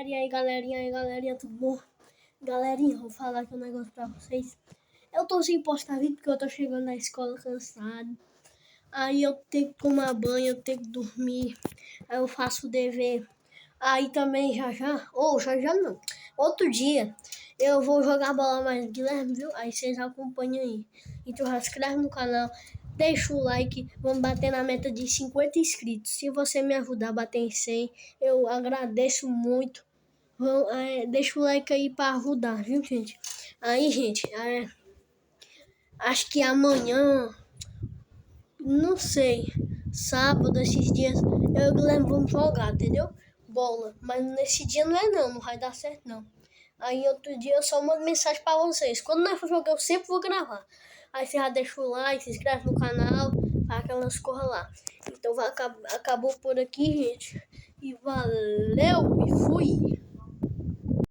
E aí, galerinha, tudo bom? Galerinha, vou falar aqui um negócio pra vocês. Eu tô sem postar vídeo porque eu tô chegando na escola cansado. Aí eu tenho que tomar banho, eu tenho que dormir. Aí eu faço o dever. Aí também já não. Outro dia eu vou jogar bola mais Guilherme, viu? Aí vocês acompanham aí. Então já se inscreve no canal, deixa o like, vamos bater na meta de 50 inscritos. Se você me ajudar a bater em 100, eu agradeço muito. Deixa o like aí pra ajudar, viu, gente? Aí, gente, acho que amanhã, não sei, sábado, esses dias, eu e o Guilherme vamos jogar, entendeu? Bola. Mas nesse dia não vai dar certo não. Aí outro dia eu só mando mensagem pra vocês. Quando nós for jogar, eu sempre vou gravar. Aí você já deixa o like, se inscreve no canal, faz aquelas coisas lá. Então acabou por aqui, gente. E valeu e fui!